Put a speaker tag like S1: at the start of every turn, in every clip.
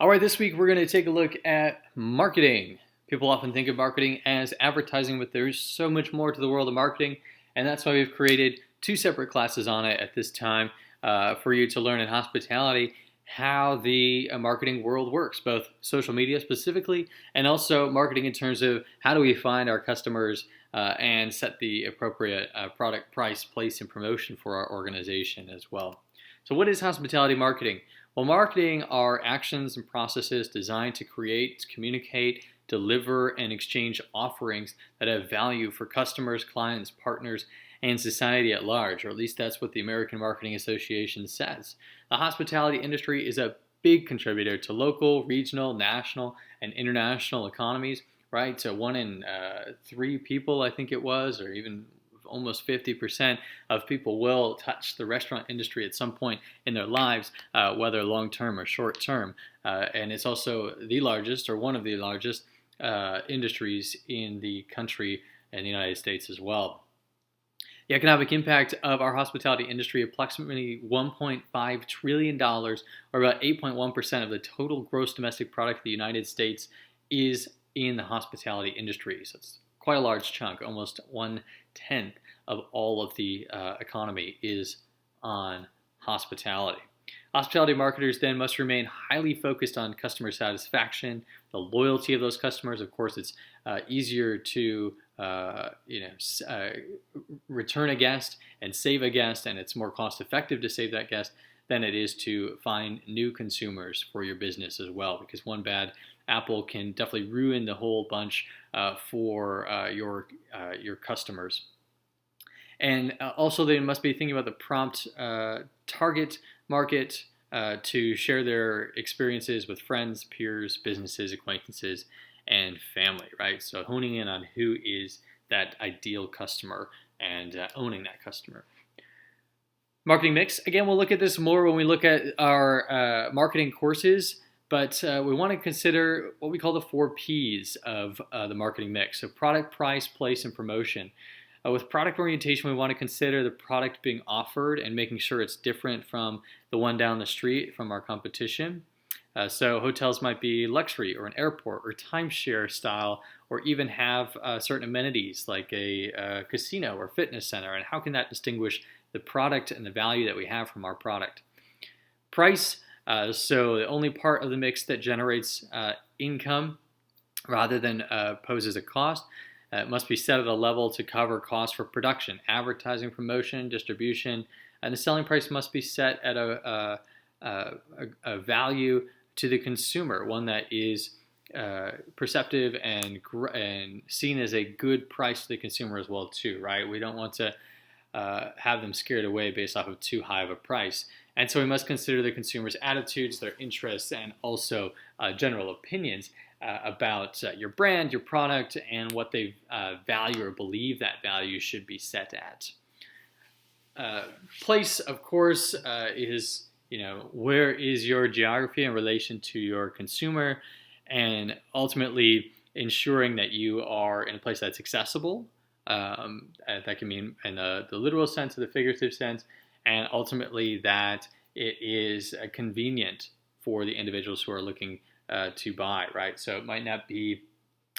S1: All right, this week we're going to take a look at marketing. People often think of marketing as advertising, but there's so much more to the world of marketing, and that's why we've created two separate classes on it at this time for you to learn in hospitality how the marketing world works, both social media specifically, and also marketing in terms of how do we find our customers and set the appropriate product, price, place, and promotion for our organization as well. So, what is hospitality marketing? Well, marketing are actions and processes designed to create, communicate, deliver, and exchange offerings that have value for customers, clients, partners, and society at large, or at least that's what the American Marketing Association says. The hospitality industry is a big contributor to local, regional, national, and international economies, right? So one in three people, I think it was, or even almost 50% of people will touch the restaurant industry at some point in their lives, whether long-term or short-term. And it's also the largest, or one of the largest, industries in the country and the United States as well. The economic impact of our hospitality industry, approximately $1.5 trillion, or about 8.1% of the total gross domestic product of the United States, is in the hospitality industry. So it's quite a large chunk, almost 1/10 of all of the economy is on hospitality. Hospitality marketers then must remain highly focused on customer satisfaction, the loyalty of those customers. Of course, it's easier to return a guest and save a guest, and it's more cost effective to save that guest than it is to find new consumers for your business as well, because one bad apple can definitely ruin the whole bunch for your customers. And also they must be thinking about the prompt target market to share their experiences with friends, peers, businesses, acquaintances, and family, right? So honing in on who is that ideal customer and owning that customer. Marketing mix. Again, we'll look at this more when we look at our marketing courses, but we want to consider what we call the 4 Ps of the marketing mix. So product, price, place, and promotion. With product orientation, we want to consider the product being offered and making sure it's different from the one down the street from our competition. So hotels might be luxury or an airport or timeshare style, or even have certain amenities like a casino or fitness center. And how can that distinguish the product and the value that we have from our product? Price, so the only part of the mix that generates income rather than poses a cost. It must be set at a level to cover costs for production, advertising, promotion, distribution, and the selling price must be set at a value to the consumer, one that is perceptive and seen as a good price to the consumer as well too, right? We don't want to have them scared away based off of too high of a price. And so we must consider the consumer's attitudes, their interests, and also general opinions about your brand, your product, and what they value or believe that value should be set at. Place, of course, is where is your geography in relation to your consumer, and ultimately ensuring that you are in a place that's accessible. That can mean in the literal sense or the figurative sense, and ultimately that it is convenient for the individuals who are looking to buy, right? So it might not be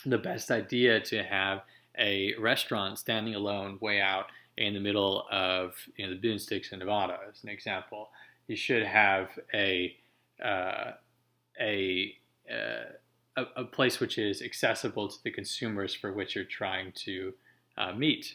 S1: the best idea to have a restaurant standing alone way out in the middle of the boonsticks in Nevada, as an example. You should have a place which is accessible to the consumers for which you're trying to meet.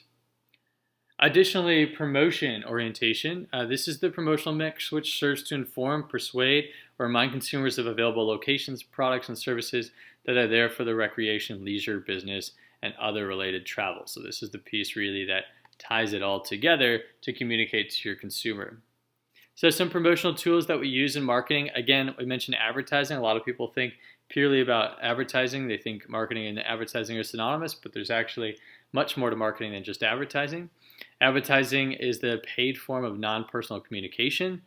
S1: Additionally, promotion orientation. This is the promotional mix which serves to inform, persuade, or remind consumers of available locations, products, and services that are there for the recreation, leisure, business, and other related travel. So this is the piece really that ties it all together to communicate to your consumer. So some promotional tools that we use in marketing. Again, we mentioned advertising. A lot of people think purely about advertising. They think marketing and advertising are synonymous, but there's actually much more to marketing than just advertising. Advertising is the paid form of non-personal communication.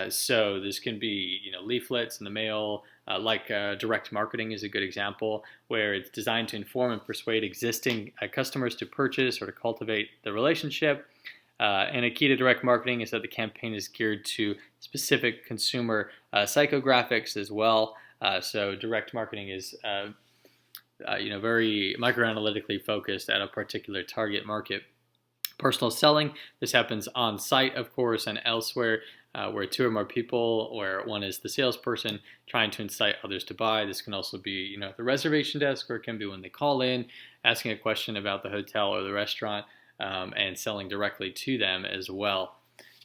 S1: So this can be, leaflets in the mail, like direct marketing is a good example, where it's designed to inform and persuade existing customers to purchase or to cultivate the relationship. And a key to direct marketing is that the campaign is geared to specific consumer psychographics as well. So direct marketing is very microanalytically focused at a particular target market. Personal selling, this happens on site, of course, and elsewhere, where two or more people, where one is the salesperson trying to incite others to buy. This can also be, at the reservation desk, or it can be when they call in, asking a question about the hotel or the restaurant, and selling directly to them as well.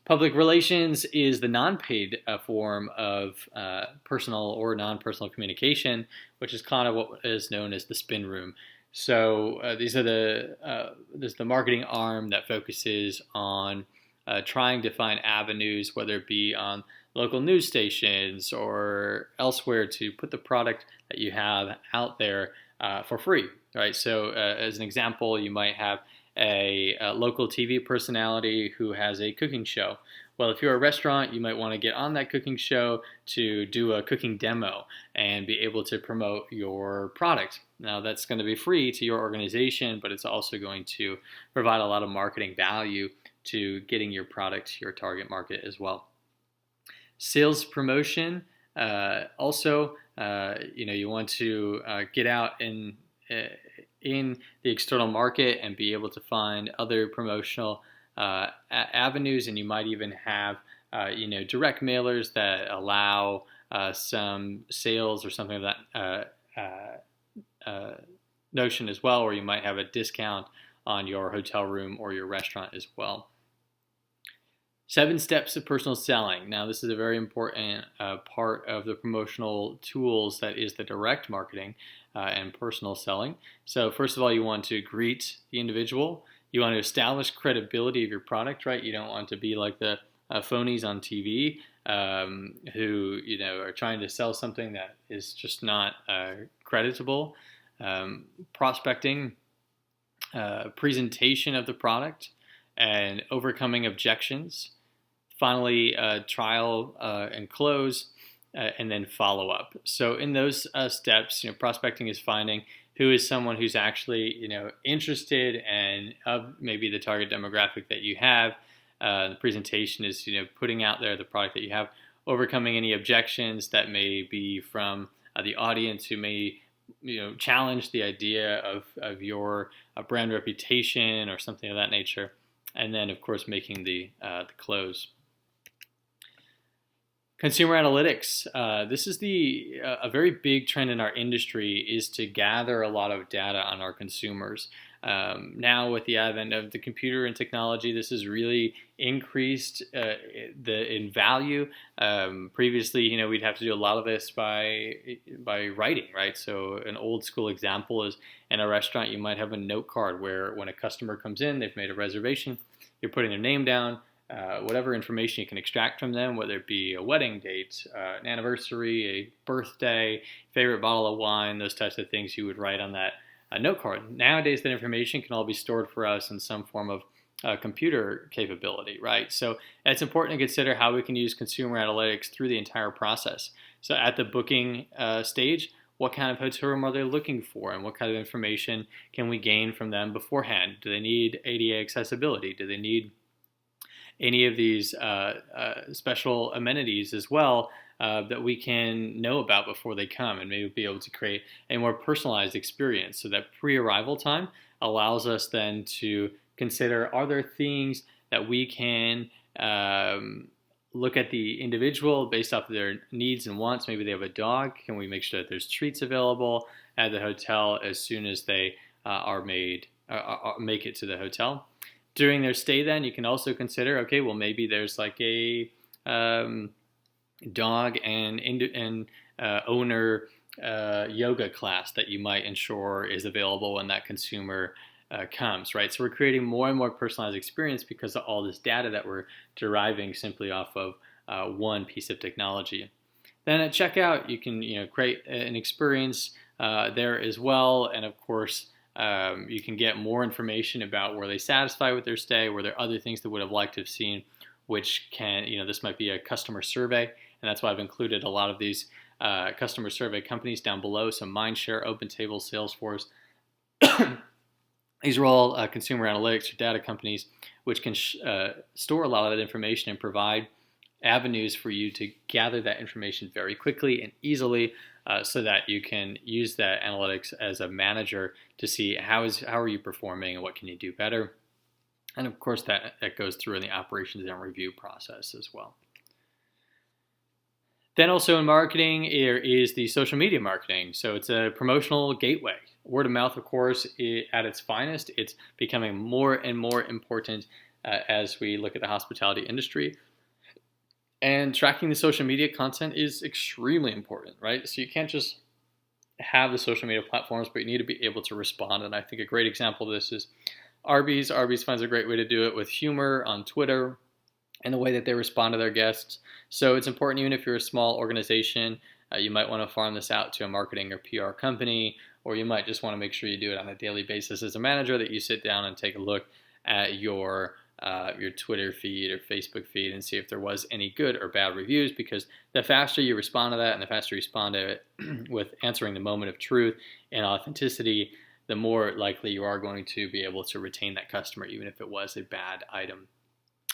S1: Public relations is the non-paid form of personal or non-personal communication, which is kind of what is known as the spin room. So this is the marketing arm that focuses on trying to find avenues, whether it be on local news stations or elsewhere, to put the product that you have out there for free, right? So as an example, you might have a local TV personality who has a cooking show. Well, if you're a restaurant, you might want to get on that cooking show to do a cooking demo and be able to promote your product. Now, that's going to be free to your organization, but it's also going to provide a lot of marketing value to getting your product to your target market as well. Sales promotion, also, you want to get out in the external market and be able to find other promotional avenues, and you might even have direct mailers that allow some sales or something of that notion as well, or you might have a discount on your hotel room or your restaurant as well. 7 steps of personal selling. Now, this is a very important part of the promotional tools that is the direct marketing and personal selling. So first of all, you want to greet the individual. You want to establish credibility of your product, right? You don't want to be like the phonies on TV who are trying to sell something that is just not creditable. Prospecting, presentation of the product, and overcoming objections. Finally, trial and close, and then follow up. So in those steps, prospecting is finding who is someone who's actually interested and of maybe the target demographic that you have. The presentation is putting out there the product that you have, overcoming any objections that may be from the audience who may challenge the idea of your brand reputation or something of that nature, and then of course making the close. Consumer analytics. This is a very big trend in our industry, is to gather a lot of data on our consumers. Now with the advent of the computer and technology, this has really increased in value. Previously, we'd have to do a lot of this by writing, right? So an old school example is in a restaurant, you might have a note card where when a customer comes in, they've made a reservation, you're putting their name down, whatever information you can extract from them, whether it be a wedding date, an anniversary, a birthday, favorite bottle of wine, those types of things you would write on that note card. Nowadays, that information can all be stored for us in some form of computer capability, right? So it's important to consider how we can use consumer analytics through the entire process. So at the booking stage, what kind of hotel room are they looking for, and what kind of information can we gain from them beforehand? Do they need ADA accessibility? Do they need any of these special amenities as well that we can know about before they come, and maybe be able to create a more personalized experience? So that pre-arrival time allows us then to consider, are there things that we can look at the individual based off of their needs and wants? Maybe they have a dog. Can we make sure that there's treats available at the hotel as soon as they make it to the hotel? During their stay, then, you can also consider, okay, well, maybe there's like a dog and owner yoga class that you might ensure is available when that consumer comes, right? So we're creating more and more personalized experience because of all this data that we're deriving simply off of one piece of technology. Then at checkout, you can create an experience there as well, and of course, you can get more information about were they satisfied with their stay, were there other things they would have liked to have seen, which can, this might be a customer survey, and that's why I've included a lot of these customer survey companies down below, so Mindshare, OpenTable, Salesforce, These are all consumer analytics or data companies which can store a lot of that information and provide avenues for you to gather that information very quickly and easily, so that you can use that analytics as a manager to see how are you performing and what can you do better. And of course, that goes through in the operations and review process as well. Then also in marketing, there is the social media marketing. So it's a promotional gateway. Word of mouth, of course, at its finest. It's becoming more and more important as we look at the hospitality industry. And tracking the social media content is extremely important, right? So you can't just have the social media platforms, but you need to be able to respond. And I think a great example of this is Arby's. Arby's finds a great way to do it with humor on Twitter and the way that they respond to their guests. So it's important, even if you're a small organization, you might want to farm this out to a marketing or PR company, or you might just want to make sure you do it on a daily basis as a manager, that you sit down and take a look at your Twitter feed or Facebook feed and see if there was any good or bad reviews, because the faster you respond to that and the faster you respond to it with answering the moment of truth and authenticity, the more likely you are going to be able to retain that customer, even if it was a bad item.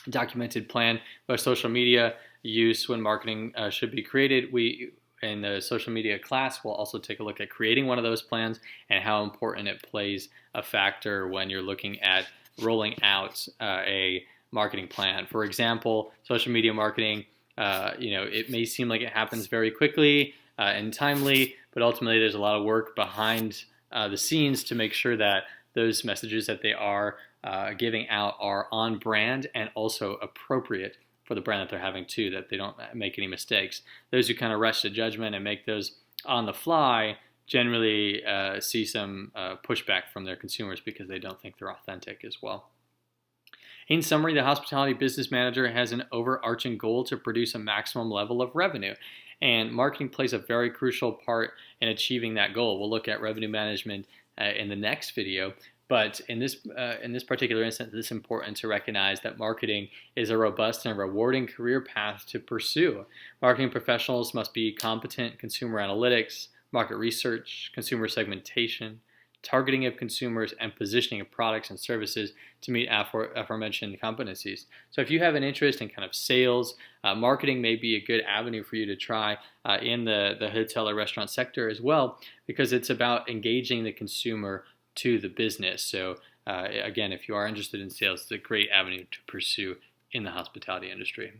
S1: Documented plan of social media use when marketing should be created. We, in the social media class, will also take a look at creating one of those plans and how important it plays a factor when you're looking at rolling out a marketing plan. For example, social media marketing, it may seem like it happens very quickly and timely, but ultimately there's a lot of work behind the scenes to make sure that those messages that they are giving out are on brand and also appropriate for the brand that they're having too, that they don't make any mistakes. Those who kind of rush to judgment and make those on the fly generally see some pushback from their consumers because they don't think they're authentic as well. In summary, the hospitality business manager has an overarching goal to produce a maximum level of revenue, and marketing plays a very crucial part in achieving that goal. We'll look at revenue management in the next video. But in this particular instance, it's important to recognize that marketing is a robust and rewarding career path to pursue. Marketing professionals must be competent in consumer analytics, market research, consumer segmentation, targeting of consumers, and positioning of products and services to meet aforementioned competencies. So if you have an interest in kind of sales, marketing may be a good avenue for you to try in the hotel or restaurant sector as well, because it's about engaging the consumer to the business. So again, if you are interested in sales, it's a great avenue to pursue in the hospitality industry.